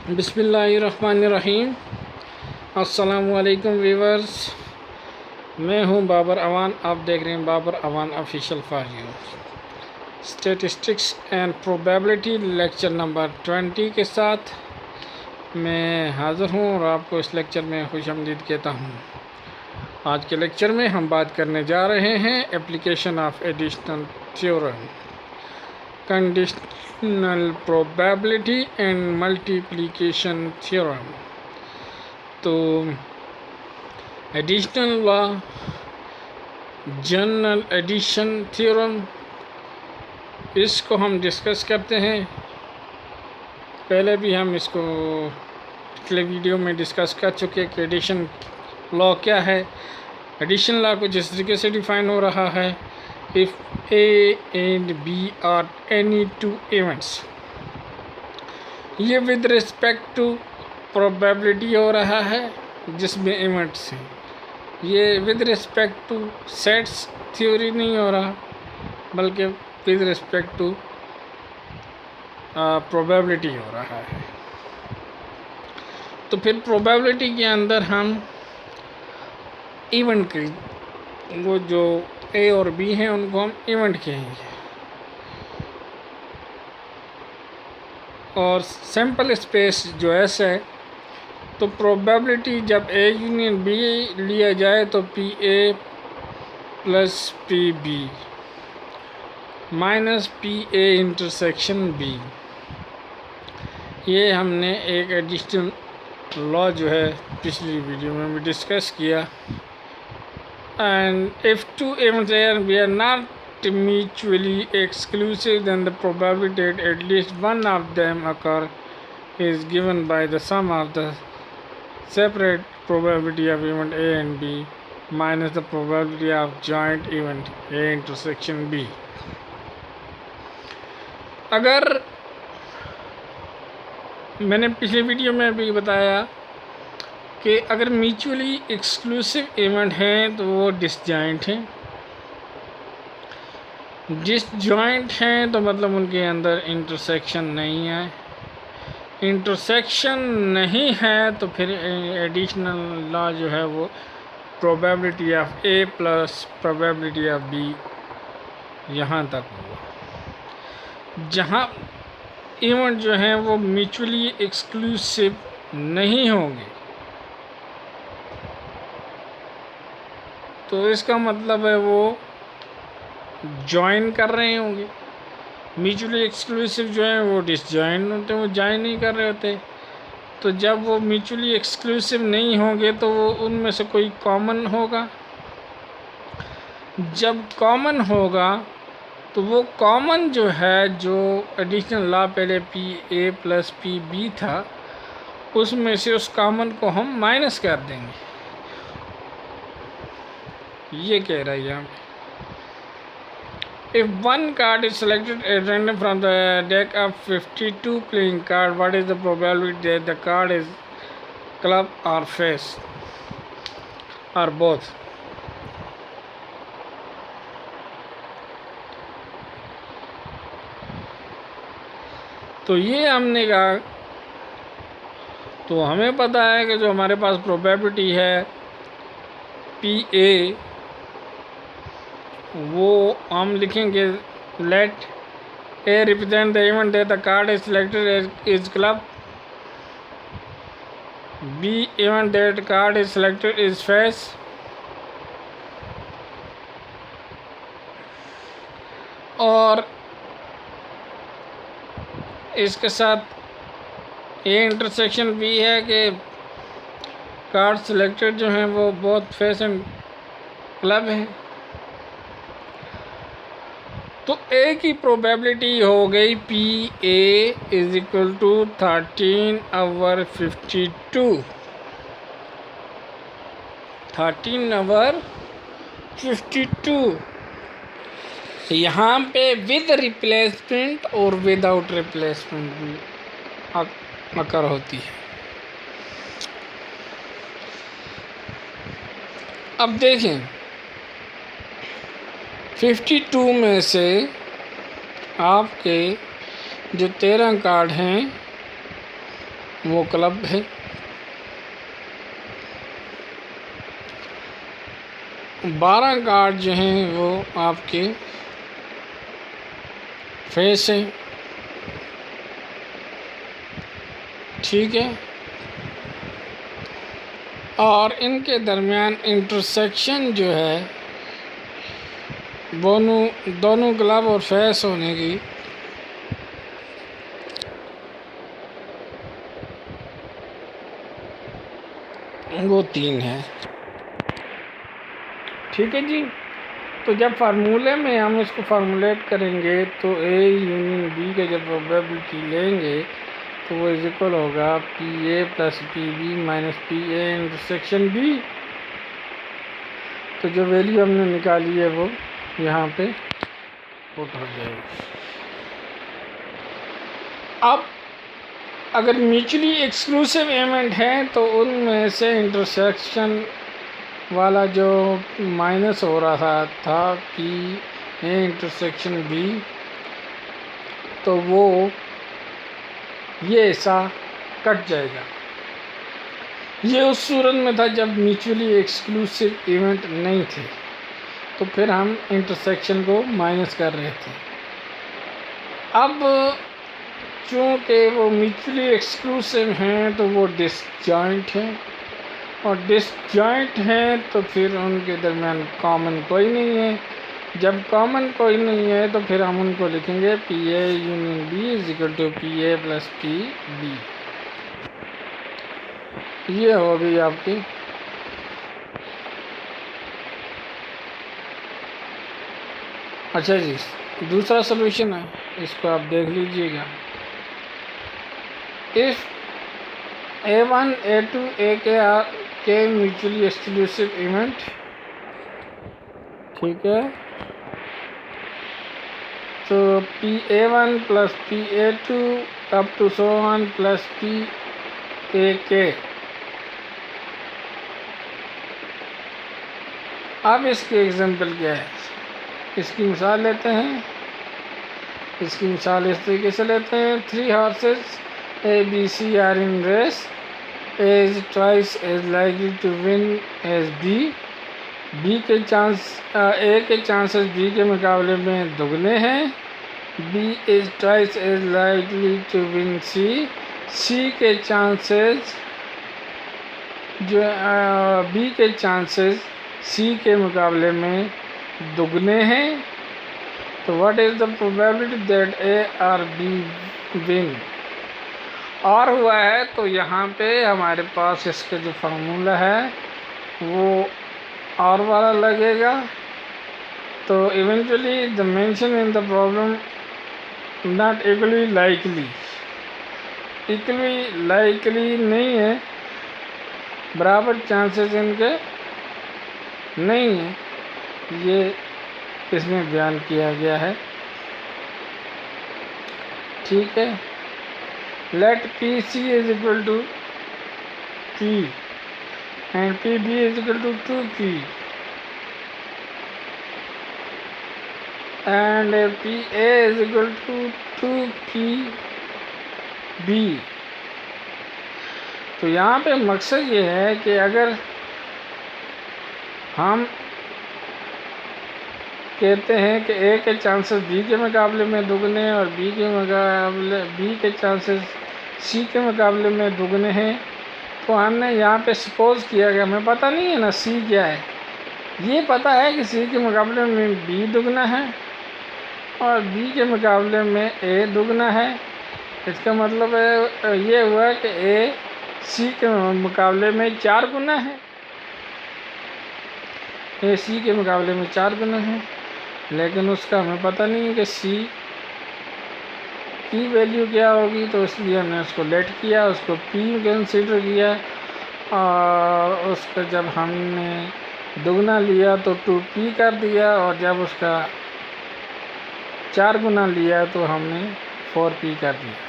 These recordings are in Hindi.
बिस्मिल्लाहिर्रहमानिर्रहीम। अस्सलामुअलैकुम व्यूअर्स, मैं हूं बाबर अवान। आप देख रहे हैं Babar Awan official for you. Statistics and probability lecture number 20 के साथ मैं हाज़िर हूं और आपको इस लेक्चर में खुशामदीद कहता हूं। आज के लेक्चर में हम बात करने जा रहे हैं application of additional theorem, conditional probability and multiplication theorem. तो additional law, general addition theorem, इसको हम डिस्कस करते हैं। पहले भी हम इसको पिछले वीडियो में डिस्कस कर चुके कि एडिशन लॉ क्या है। एडिशन लॉ को जिस तरीके से डिफाइन हो रहा है, if A and B are any two events, ये विद रिस्पेक्ट टू प्रोबेबिलिटी हो रहा है जिसमें इवेंट्स हैं। ये with respect to sets theory नहीं हो रहा, बल्कि विद रिस्पेक्ट टू प्रोबेबिलिटी हो रहा है। तो फिर प्रोबेबिलिटी के अंदर हम इवेंट की, वो जो ए और बी हैं उनको हम इवेंट कहेंगे। और सैम्पल स्पेस जो एस है, तो प्रोबेबिलिटी जब ए यूनियन बी लिया जाए तो P A plus P B minus P A intersection B, ये हमने एक एडिशनल लॉ जो है पिछली वीडियो में भी डिस्कस किया। And if two events A and B are not mutually exclusive, then the probability that at least one of them occur is given by the sum of the separate probability of event A and B minus the probability of joint event A intersection B. अगर मैंने पिछले वीडियो में भी बताया कि अगर म्यूचुअली एक्सक्लूसिव इवेंट हैं तो वो डिसजॉइंट हैं। डिसजॉइंट हैं तो मतलब उनके अंदर इंटरसेक्शन नहीं है। इंटरसेक्शन नहीं है तो फिर एडिशनल लॉ जो है वो probability of A plus probability of B यहाँ तक होगा। जहाँ इवेंट जो हैं वो म्यूचुअली एक्सक्लूसिव नहीं होंगे, तो इसका मतलब है वो जॉइन कर रहे होंगे। म्यूचुअली एक्सक्लूसिव जो है वो डिसजॉइन होते हैं, वो जॉइन नहीं कर रहे होते। तो जब वो म्यूचुअली एक्सक्लूसिव नहीं होंगे तो वो उनमें से कोई कॉमन होगा। जब कॉमन होगा तो वो कॉमन जो है, जो एडिशनल लॉ पहले P A plus P B था, उसमें से उस कॉमन को हम माइनस कर देंगे। ये कह रहा है यहाँ। If one card is selected at random from the deck of 52 playing card, what is the probability that the card is club or face or both? तो ये हमने कहा, तो हमें पता है कि जो हमारे पास प्रोबेबिलिटी है पी ए, वो हम लिखेंगे let A represent the event that the card is selected is club, B event that card is selected is face, और इसके साथ ए इंटरसेक्शन बी है कि कार्ड सिलेक्टेड जो हैं वो बहुत फेस एंड क्लब हैं। तो ए की प्रोबेबिलिटी हो गई P A is equal to 13/52, 13/52। यहाँ पे विद रिप्लेसमेंट और विदाउट रिप्लेसमेंट भी अकर होती है। अब देखें, 52 में से आपके जो 13 कार्ड हैं वो क्लब है। बारह कार्ड जो हैं वो आपके फेस हैं, ठीक है। और इनके दरमियान इंटरसेक्शन जो है दोनों क्लब और फेस होने की वो 3 है, ठीक है जी। तो जब फार्मूले में हम इसको फार्मूलेट करेंगे तो ए यूनियन बी के जब प्रोबेबिलिटी लेंगे तो वो इज इक्वल होगा P A plus P B minus P A intersection B. तो जो वैल्यू हमने निकाली है वो यहाँ पे पुट हो जाएगी। अब अगर म्यूचुअली एक्सक्लूसिव एलिमेंट है तो उनमें से इंटरसेक्शन वाला जो माइनस हो रहा था पी ए इंटरसेक्शन बी, तो वो ये ऐसा कट जाएगा। ये उस सूरत में था जब म्यूचुअली एक्सक्लूसिव इवेंट नहीं थे, तो फिर हम इंटरसेक्शन को माइनस कर रहे थे। अब चूँकि वो म्यूचुअली एक्सक्लूसिव हैं तो वो डिसजॉइंट हैं, और डिसजॉइंट हैं तो फिर उनके दरमियान कॉमन कोई नहीं है। जब कॉमन कोई नहीं है तो फिर हम उनको लिखेंगे P A union B is equal to P A plus P B. ये होगी आपकी अच्छा जी। दूसरा सॉल्यूशन है, इसको आप देख लीजिएगा। इफ A1 A2 A के म्यूचुअली एक्सक्लूसिव इवेंट, ठीक है, तो PA1 plus PA2 up to so on plus PAK। अब इसके एग्जाम्पल क्या है, इसकी मिसाल लेते हैं। इसकी मिसाल इस तरीके से लेते हैं। 3 horses A, B, C are in race. A is twice as likely to win as B. B के चांस A के चांसेस B के मुकाबले में दुगने हैं। B is twice as likely to win C. C के चांसेस जो B के चांसेस C के मुकाबले में दुगने हैं। तो what is the probability that A और B विन। और हुआ है तो यहाँ पे हमारे पास इसका जो फार्मूला है वो और वाला लगेगा। तो eventually the mention in the problem not equally likely नहीं है, बराबर चांसेस इनके नहीं है, ये इसमें बयान किया गया है, ठीक है। Let PC is equal to P and PB is equal to 2P and PA is equal to 2PB। तो यहाँ पे मकसद ये है कि अगर हम कहते हैं कि A के चांसेस B के मुकाबले में दुगने और B के चांसेस C के मुकाबले में दुगने हैं, तो हमने यहाँ पे सपोज़ किया कि हमें पता नहीं है ना C क्या है। ये पता है कि C के मुकाबले में B दुगना है और B के मुकाबले में A दुगना है। इसका मतलब है ये हुआ कि A C के मुकाबले में 4 गुना है, A C के मुकाबले में 4 गुना है। लेकिन उसका हमें पता नहीं है कि C की वैल्यू क्या होगी, तो इसलिए हमने उसको लेट किया, उसको P कंसीडर किया, और उसका जब हमने दुगना लिया तो 2P कर दिया, और जब उसका 4 गुना लिया तो हमने 4P कर दिया।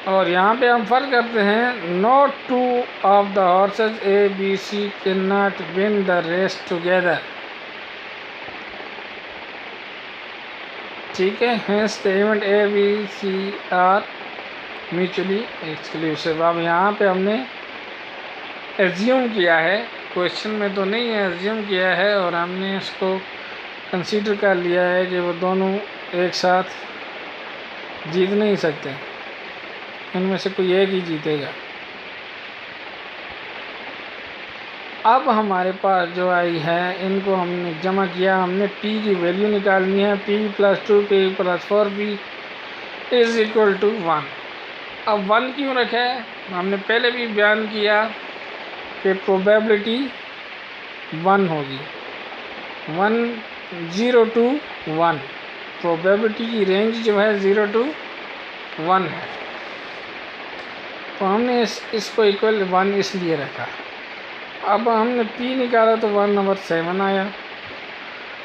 और यहाँ पे हम फर्क करते हैं, no 2 of the horses A, B, C can not win the race together. ठीक है। Hence the event A B C are mutually exclusive. अब यहाँ पे हमने एज्यूम किया है, क्वेश्चन में तो नहीं है, एज्यूम किया है और हमने इसको कंसीडर कर लिया है कि वो दोनों एक साथ जीत नहीं सकते, इनमें से कोई एक ही जीतेगा। अब हमारे पास जो आई है इनको हमने जमा किया, हमने p की वैल्यू निकालनी है। p + 2p + 4p = 1। अब 1 क्यों रखा है? हमने पहले भी बयान किया कि प्रोबेबिलिटी 1 होगी, 1 0 to 1। प्रोबेबिलिटी की रेंज जो है 0 to 1 है, तो हमने इसको इक्वल 1 इसलिए रखा। अब हमने p निकाला तो 1/7 आया।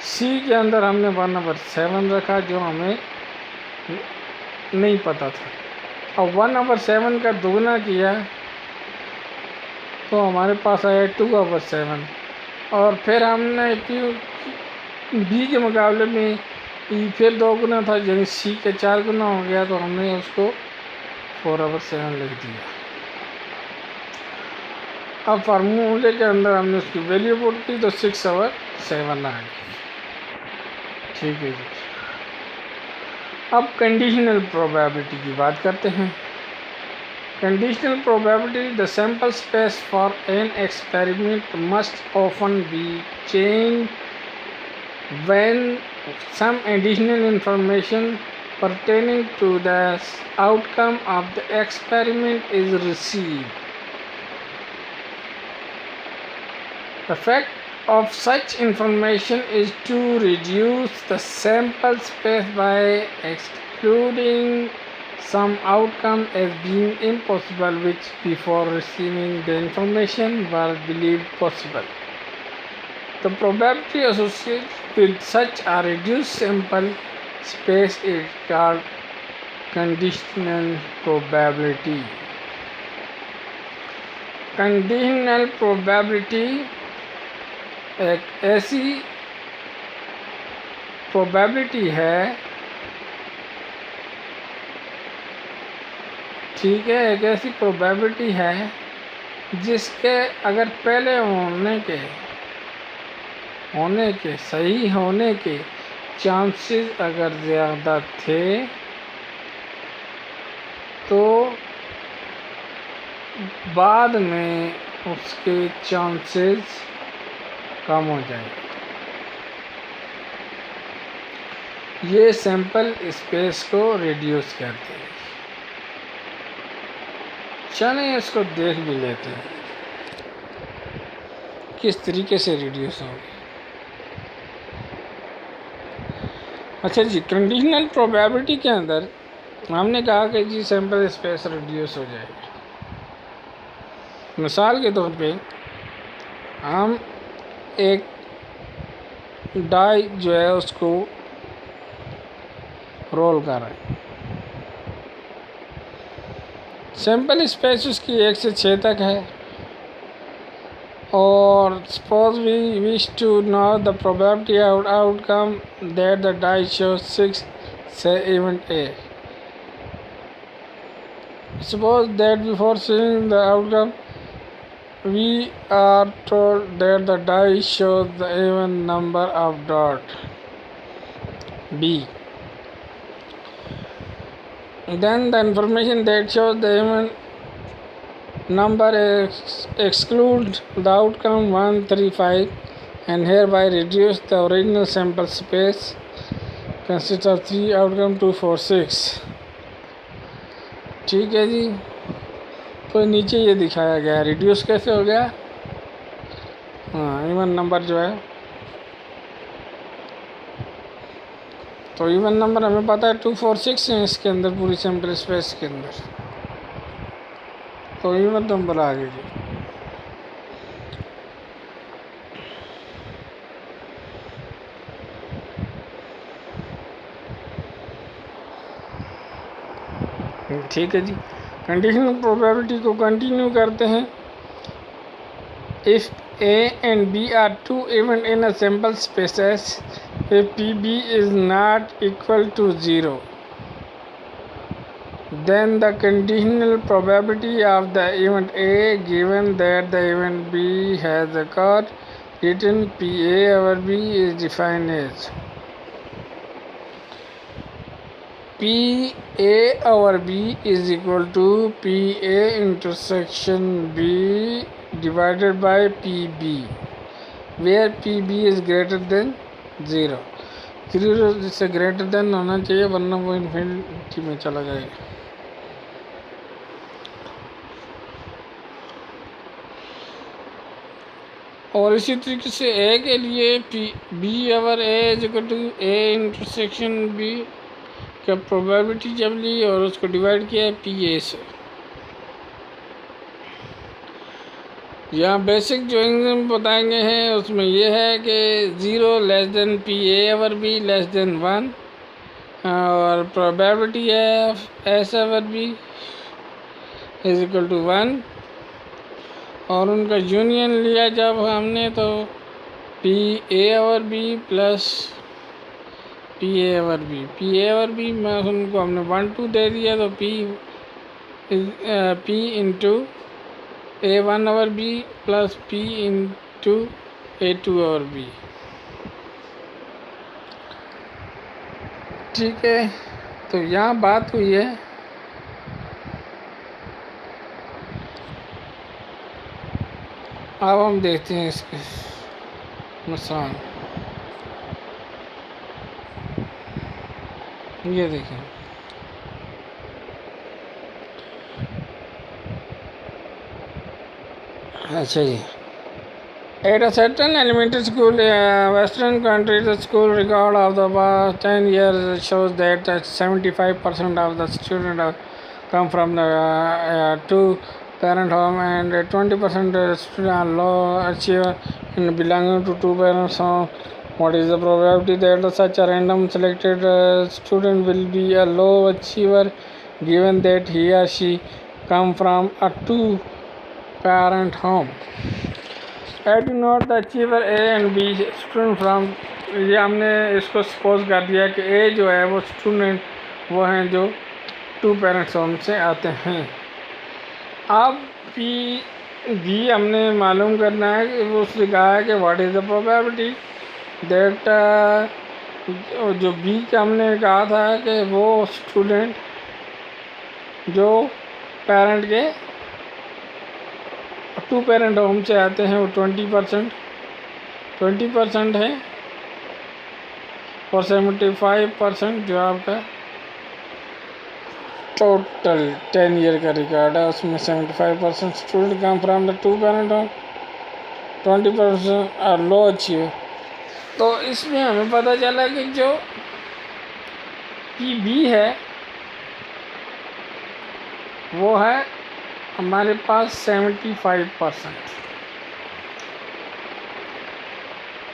c के अंदर हमने 1/7 रखा जो हमें नहीं पता था। अब 1/7 का दोगुना किया तो हमारे पास आया 2/7। और फिर हमने b के मुकाबले में e फिर 2 गुना था, यानी c के 4 गुना हो गया, तो हमने उसको 4/7 लिख दिया। अब फार्मूले के अंदर हमने उसकी वैल्यू पुट की तो 6/7 आ गई। ठीक है जी। अब कंडीशनल प्रोबेबिलिटी की बात करते हैं। Conditional probability, the sample space for an experiment must often be change when some additional information pertaining to the outcome of the experiment is received. The effect of such information is to reduce the sample space by excluding some outcome as being impossible which before receiving the information were believed possible. The probability associated with such a reduced sample space is called conditional probability. Conditional probability एक ऐसी प्रोबेबिलिटी है, ठीक है, एक ऐसी प्रोबेबिलिटी है जिसके अगर पहले होने के सही होने के चांसेस अगर ज़्यादा थे तो बाद में उसके चांसेस कम हो जाएंगे। ये सैंपल स्पेस को रिड्यूस करते हैं। चलें इसको देख भी लेते हैं किस तरीके से रिड्यूस होगी। अच्छा जी, कंडीशनल प्रोबेबिलिटी के अंदर हमने कहा कि जी सैंपल स्पेस रिड्यूस हो जाएगी। मिसाल के तौर पे हम एक डाई जो है उसको रोल कर रहे हैं, सैंपल स्पेस उसकी 1 से 6 तक है, और suppose we wish to know the probability outcome that the die shows 6 से event A. Suppose that before seeing the outcome we are told that the die shows the even number of dots B. Then the information that shows the even number excludes the outcome 1, 3, 5 and hereby reduce the original sample space consists of 3 outcome 2, 4, 6। ठीक है जी। तो नीचे ये दिखाया गया है रिड्यूस कैसे हो गया। हाँ, इवन नंबर जो है, तो इवन नंबर हमें पता है 2, 4, 6 है इसके अंदर, पूरी सैंपल स्पेस के अंदर, तो इवन नंबर आ गए जी। ठीक है जी। कंडीशनल प्रोबेबिलिटी को कंटिन्यू करते हैं। If A and B are two events in a sample spaces, if PB is not equal to 0, then the conditional probability of the event A given that the event B has occurred written PA over B is defined as PA over B is equal to PA intersection B divided by PB, where PB is greater than 0. 0 से ग्रेटर देन होना चाहिए, वरना वो इन्फिनिटी में चला जाएगा. और इसी तरीके से ए के लिए B over A is equal to A intersection B का प्रोबेबिलिटी जब ली और उसको डिवाइड किया पी ए से. यहाँ बेसिक जो एग्जाम बताएंगे हैं उसमें ये है कि 0 less than P A over B less than 1 और प्रोबेबिलिटी है S over B is equal to 1 और उनका यूनियन लिया जब हमने तो P A over B plus P A over B में उनको हमने 1 2 दे दिया तो P into A 1 over B plus P into A 2 over B. ठीक है, तो यहाँ बात हुई है अब हम देखते हैं इसके मिसाल. ये देखें, अच्छा जी. At a certain elementary school, Western country, the school record of the past 10 years shows that 75% of the students come from the two-parent home and 20% students are low achiever in belonging to two-parent home. What is the probability that such a random selected student will be a low achiever given that he or she come from a two-parent home? Add note the achiever A and B student from, ये हमने इसको सपोज कर दिया कि ए जो है वो स्टूडेंट वो हैं जो टू पेरेंट्स होम से आते हैं. अब बी हमने मालूम करना है कि वो उसने कहा है कि what is the probability that, जो बी का हमने कहा था कि वो स्टूडेंट जो पेरेंट के टू पेरेंट होम से आते हैं वो 20% है और 75% जो आपका टोटल 10 ईयर का रिकॉर्ड है उसमें 75% student come from the two parent home, 20% are low achiever. तो इसमें हमें पता चला कि जो पी बी है वो है हमारे पास 75%.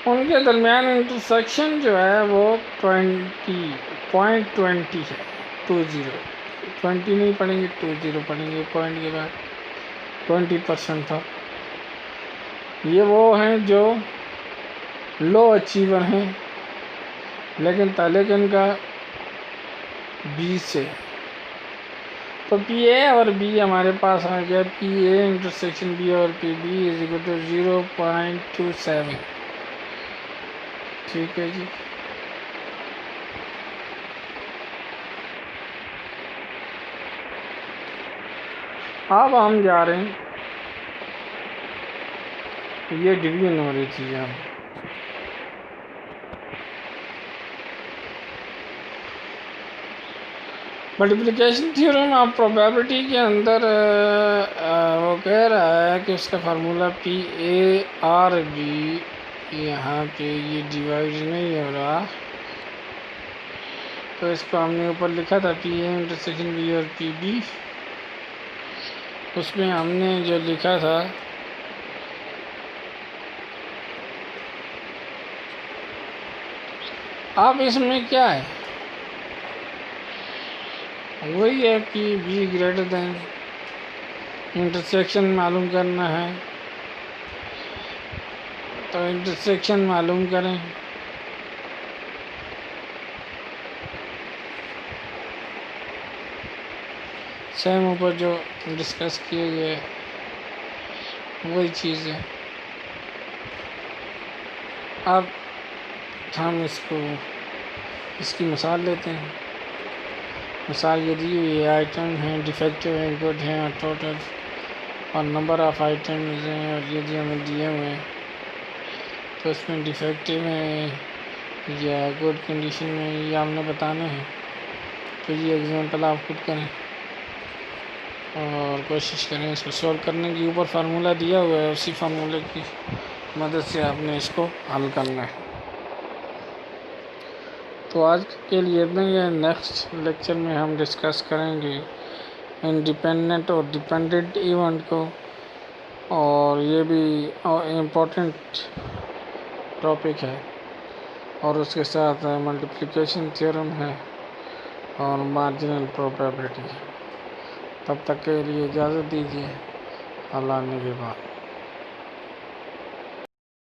उनके दरमियान इंटरसेक्शन जो है वो 20.20 है. 20 नहीं पढ़ेंगे, 20 पढ़ेंगे, पॉइंट के बाद 20% था. ये वो हैं जो लो अचीवर हैं, लेकिन ताल्लुक़ इनका 20 से. तो पी ए और बी हमारे पास आ गया, पी ए इंटरसेक्शन बी और P B is equal to 0.27. ठीक है जी. अब हम जा रहे हैं, ये डिवीजन हो रही थी यहाँ. मल्टीप्लिकेशन थ्योरम ऑफ प्रोबेबिलिटी के अंदर वो कह रहा है कि उसका formula P A or B, यहाँ पे ये डिवाइड नहीं हो रहा तो इसको हमने ऊपर लिखा था पी ए इंटरसेक्शन बी और पी बी. उसमें हमने जो लिखा था अब इसमें क्या है, वही है कि बी ग्रेटर देन, इंटरसेक्शन मालूम करना है. तो इंटरसेक्शन मालूम करें। सेम ऊपर जो डिस्कस किए गए वही चीज़ है। अब हम इसकी मिसाल लेते हैं। मिसाल ये दी हुई है, आइटम हैं, डिफेक्टिव हैं, गुड हैं और टोटल, और नंबर ऑफ़ आइटम्स हैं, और ये जो हमें दिए हुए हैं तो इसमें डिफेक्टिव हैं या गुड कंडीशन में ये हमने बताना है। तो ये एग्जांपल आप खुद करें और कोशिश करें इसको सॉल्व करने की। ऊपर फार्मूला दिया हुआ है, उसी फार्मूले की मदद से आपने इसको हल करना है। तो आज के लिए इतना ही है। नेक्स्ट लेक्चर में हम डिस्कस करेंगे इंडिपेंडेंट और डिपेंडेंट इवेंट को, और ये भी इम्पोर्टेंट टॉपिक है, और उसके साथ मल्टीप्लिकेशन थ्योरम है और मार्जिनल प्रोबेबिलिटी है। तब तक के लिए इजाज़त दीजिए, अल्लाह ने के बाद।